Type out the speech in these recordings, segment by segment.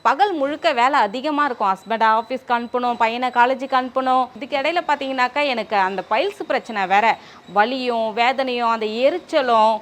பகல் முழுக்க வேலை அதிகமாக இருக்கும். ஹஸ்பண்ட் ஆஃபீஸ்க்கு அனுப்பணும், பையனை காலேஜுக்கு அனுப்பணும். இதுக்கு இடையில பார்த்தீங்கன்னாக்கா எனக்கு அந்த பைல்ஸ் பிரச்சனை வேற, வலியும் வேதனையும் அந்த எரிச்சலும்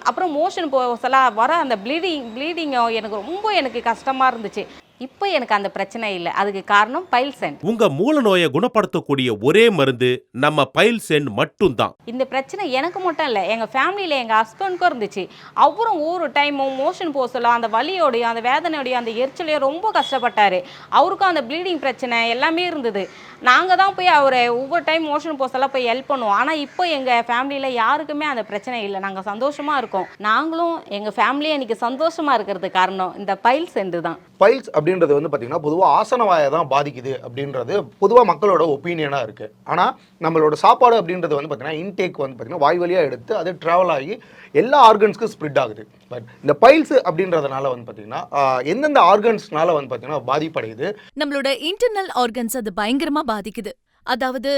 அப்புறம் மோஷன் சொல்ல வர அந்த ப்ளீடிங்கும் எனக்கு கஷ்டமாக இருந்துச்சு. இப்போ எனக்கு அந்த பிரச்சனை இல்லை. அதுக்கு காரணம் பைல்சென்ட். உங்க மூல நோயை குணப்படுத்தக்கூடிய ஒரே மருந்து நம்ம பைல்சென்ட் மட்டும்தான். இந்த பிரச்சனை எனக்கு மட்டும் இல்லை, எங்கள் ஃபேமிலியில் எங்கள் ஹஸ்பண்டுக்கும் இருந்துச்சு. அவரும் ஒவ்வொரு டைமும் மோஷன் போசலாம் அந்த வலியோடையும் அந்த வேதனையோடையும் அந்த எரிச்சலையும் ரொம்ப கஷ்டப்பட்டார். அவருக்கும் அந்த ப்ளீடிங் பிரச்சனை எல்லாமே இருந்தது. நாங்கள் தான் போய் அவரை ஒவ்வொரு டைம் மோஷன் போசலாம் போய் ஹெல்ப் பண்ணுவோம். ஆனால் இப்போ எங்கள் ஃபேமிலியில் யாருக்குமே அந்த பிரச்சனை இல்லை. நாங்கள் சந்தோஷமாக இருக்கோம். நாங்களும் எங்கள் ஃபேமிலியை இன்றைக்கி சந்தோஷமாக இருக்கிறது காரணம் இந்த பைல்சென்ட் தான். பைல்ஸ் அப்படின்றது வந்து பார்த்தீங்கன்னா பொதுவாக ஆசனவாயை தான் பாதிக்குது அப்படின்றது பொதுவாக மக்களோட ஒப்பீனியனாக இருக்குது. ஆனால் நம்மளோட சாப்பாடு அப்படின்றது வந்து பார்த்தீங்கன்னா இன்டேக் வந்து பார்த்தீங்கன்னா வாய் வழியாக எடுத்து அது ட்ராவல் ஆகி எல்லா ஆர்கன்ஸ்க்கும் ஸ்ப்ரெட் ஆகுது. பட் இந்த பைல்ஸ் அப்படின்றதுனால வந்து பார்த்தீங்கன்னா எந்தெந்த ஆர்கன்ஸ்னால வந்து பார்த்தீங்கன்னா பாதிப்படையுது? நம்மளோட இன்டர்னல் ஆர்கன்ஸ் அது பயங்கரமா பாதிக்குது. அதாவது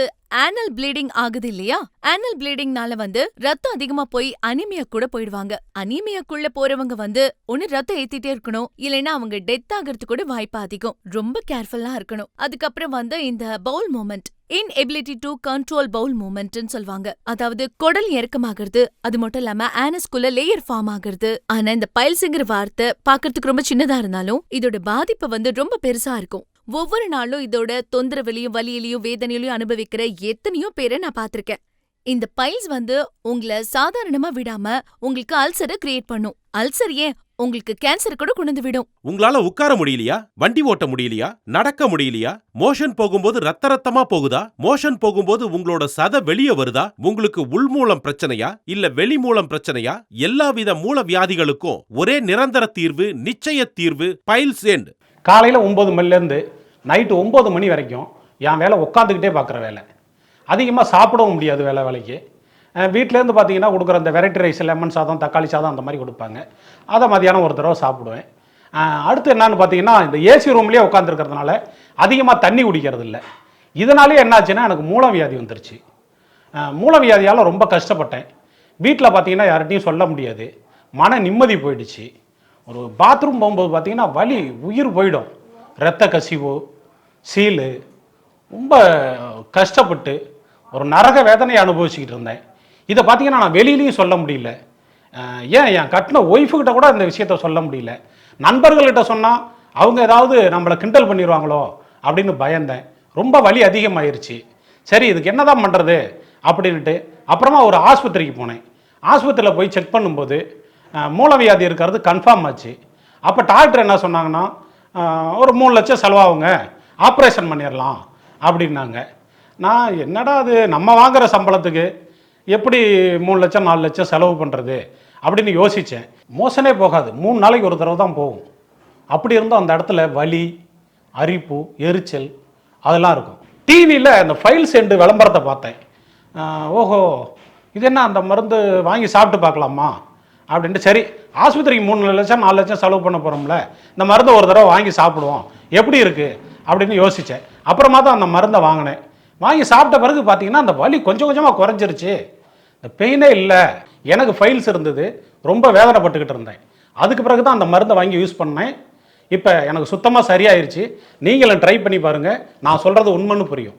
ஆனல் ப்ளீடிங் ஆகுது இல்லையா? ஆனல் ப்ளீடிங்னால ரத்தம் அதிகமா போய் அனீமியா கூட போயிடுவாங்க. அனீமியாக்குள்ள போறவங்க ஒன்னு ரத்தம் ஏத்திட்டே இருக்கணும், இல்லைன்னா அவங்க டெத் ஆகிறது கூட வாய்ப்பு அதிகம். ரொம்ப கேர்ஃபுல்லா இருக்கணும். அதுக்கப்புறம் இந்த bowel movement, inability to control bowel movement ன்னு சொல்வாங்க. அதாவது குடல் இறக்கமாகிறது. அது மட்டும் இல்லாம ஆனஸ்குள்ள லேயர் ஃபார்ம் ஆகிறது. ஆனா இந்த பைல்ஸ்ங்கிற வார்த்தை பாக்கிறதுக்கு ரொம்ப சின்னதா இருந்தாலும் இதோட பாதிப்பு ரொம்ப பெருசா இருக்கும். ஒவ்வொரு நாளும் இதோட தொந்தரவுலையும் வலியிலையும் வேதனையிலையும் அனுபவிக்கிற எத்தனையோ பேரை நான் பாத்திருக்கேன். இந்த பைல்ஸ் உங்களை சாதாரணமா விடாம உங்களுக்கு அல்சரை கிரியேட் பண்ணும். அல்சர் ஏன் உங்களுக்கு கேன்சர் கூட கொண்டு விடும். உங்களால உட்கார முடியலையா? வண்டி ஓட்ட முடியலையா? நடக்க முடியலையா? மோஷன் போகும்போது ரத்தமா போகுதா? மோஷன் போகும்போது உங்களோட சதை வெளியே வருதா? உங்களுக்கு உள்மூலம் பிரச்சனையா இல்ல வெளி மூலம் பிரச்சனையா? எல்லாவித மூல வியாதிகளுக்கும் ஒரே நிரந்தர தீர்வு, நிச்சய தீர்வு பைல்சென்ட். காலையில் 9 மணிலேருந்து நைட்டு 9 மணி வரைக்கும் என் வேலை உட்காந்துக்கிட்டே பார்க்குற வேலை. அதிகமாக சாப்பிடவும் முடியாது வேலைக்கு. வீட்டிலேருந்து பார்த்தீங்கன்னா கொடுக்குற அந்த வெரைட்டி ரைஸ், லெமன் சாதம், தக்காளி சாதம் அந்த மாதிரி கொடுப்பாங்க. அதை மதியானம் ஒரு தடவை சாப்பிடுவேன். அடுத்து என்னன்னு பார்த்தீங்கன்னா இந்த ஏசி ரூம்லேயே உட்காந்துருக்கிறதுனால அதிகமாக தண்ணி குடிக்கிறது இல்லை. இதனாலே என்னாச்சுன்னா எனக்கு மூலவியாதி வந்துருச்சு. மூலவியாதியால் ரொம்ப கஷ்டப்பட்டேன். வீட்டில் பார்த்தீங்கன்னா யார்கிட்டையும் சொல்ல முடியாது. மன நிம்மதி போயிடுச்சு. ஒரு பாத்ரூம் போகும்போது பார்த்தீங்கன்னா வலி உயிர் போயிடும். இரத்த கசிவு, சீலு, ரொம்ப கஷ்டப்பட்டு ஒரு நரக வேதனையை அனுபவிச்சுக்கிட்டு இருந்தேன். இதை பார்த்தீங்கன்னா நான் வெளியிலையும் சொல்ல முடியல. என் கட்டின ஒய்ஃபுக்கிட்ட கூட இந்த விஷயத்த சொல்ல முடியல. நண்பர்கள்கிட்ட சொன்னால் அவங்க ஏதாவது நம்மளை கிண்டல் பண்ணிடுவாங்களோ அப்படின்னு பயந்தேன். ரொம்ப வலி அதிகமாயிருச்சு. சரி, இதுக்கு என்ன தான் பண்ணுறது அப்படின்ட்டு அப்புறமா ஒரு ஆஸ்பத்திரிக்கு போனேன். ஆஸ்பத்திரியில் போய் செக் பண்ணும்போது மூலவியாதி இருக்கிறது கன்ஃபார்ம் ஆச்சு. அப்போ டாக்டர் என்ன சொன்னாங்கன்னா, ஒரு 3 லட்சம் செலவாகுங்க, ஆப்ரேஷன் பண்ணிடலாம் அப்படின்னாங்க. நான் என்னடா அது நம்ம வாங்குகிற சம்பளத்துக்கு எப்படி 3 லட்சம் 4 லட்சம் செலவு பண்ணுறது அப்படின்னு யோசித்தேன். மோசனே போகாது, 3 நாளைக்கு ஒரு தடவை தான் போகும். அப்படி இருந்தும் அந்த இடத்துல வலி, அரிப்பு, எரிச்சல் அதெல்லாம் இருக்கும். டிவியில் அந்த பைல்சென்ட் விளம்பரத்தை பார்த்தேன். ஓஹோ, இது என்ன அந்த மருந்து வாங்கி சாப்பிட்டு பார்க்கலாமா அப்படின்ட்டு, சரி ஆஸ்பத்திரிக்கு 3 லட்சம் 4 லட்சம் செலவு பண்ண போகிறோம்ல, இந்த மருந்தை ஒரு தடவை வாங்கி சாப்பிடுவோம் எப்படி இருக்குது அப்படின்னு யோசித்தேன். அப்புறமா தான் அந்த மருந்தை வாங்கினேன். வாங்கி சாப்பிட்ட பிறகு பார்த்தீங்கன்னா அந்த வலி கொஞ்சம் கொஞ்சமாக குறைஞ்சிருச்சு. இந்த பெயினே இல்லை. எனக்கு ஃபைல்ஸ் இருந்தது, ரொம்ப வேதனைப்பட்டுக்கிட்டு இருந்தேன். அதுக்கு பிறகு தான் அந்த மருந்தை வாங்கி யூஸ் பண்ணேன். இப்போ எனக்கு சுத்தமாக சரியாயிருச்சு. நீங்களும் ட்ரை பண்ணி பாருங்கள், நான் சொல்கிறது உண்மைன்னு புரியும்.